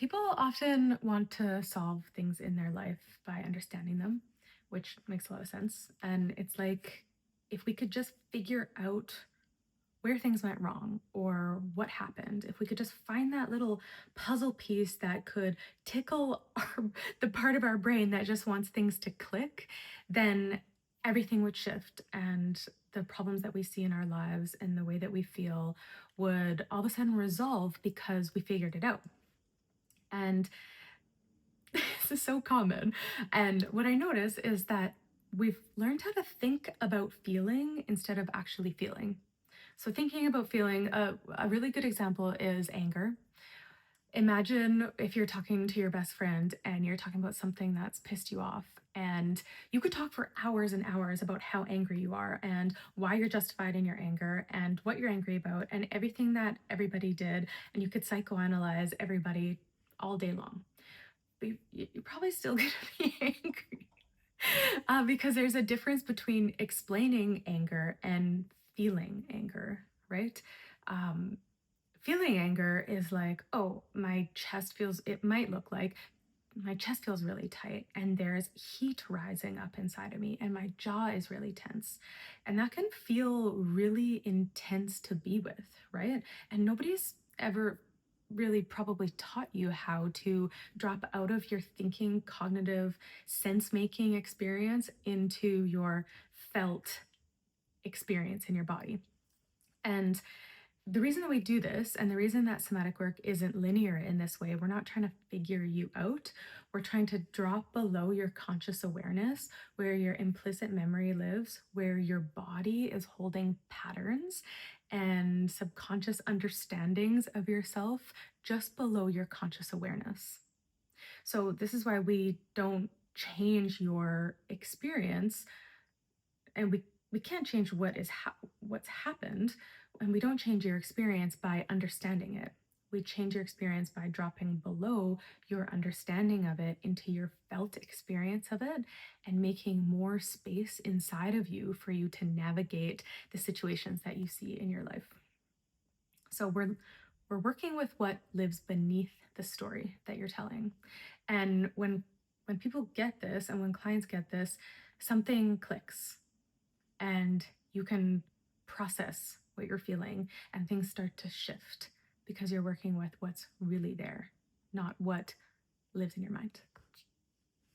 People often want to solve things in their life by understanding them, which makes a lot of sense. And it's like if we could just figure out where things went wrong or what happened, if we could just find that little puzzle piece that could tickle the part of our brain that just wants things to click, then everything would shift and the problems that we see in our lives and the way that we feel would all of a sudden resolve because we figured it out. And this is so common. And what I notice is that we've learned how to think about feeling instead of actually feeling. So, thinking about feeling, a really good example is anger. Imagine if you're talking to your best friend and you're talking about something that's pissed you off, and you could talk for hours and hours about how angry you are and why you're justified in your anger and what you're angry about and everything that everybody did. And you could psychoanalyze everybody all day long. But you're probably still going to be angry because there's a difference between explaining anger and feeling anger, right? Um, Feeling anger is like, oh, my chest feels, it might look like my chest feels really tight and there's heat rising up inside of me and my jaw is really tense. And that can feel really intense to be with, right? And nobody's ever really probably taught you how to drop out of your thinking, cognitive, sense making experience into your felt experience in your body. And the reason that we do this and the reason that somatic work isn't linear in this way, we're not trying to figure you out. We're trying to drop below your conscious awareness where your implicit memory lives, where your body is holding patterns and subconscious understandings of yourself just below your conscious awareness. So, this is why we don't change your experience and we can't change what's happened, and we don't change your experience by understanding it. We change your experience by dropping below your understanding of it into your felt experience of it and making more space inside of you for you to navigate the situations that you see in your life. So we're working with what lives beneath the story that you're telling. And when people get this and when clients get this, something clicks and you can process what you're feeling and things start to shift because you're working with what's really there, not what lives in your mind.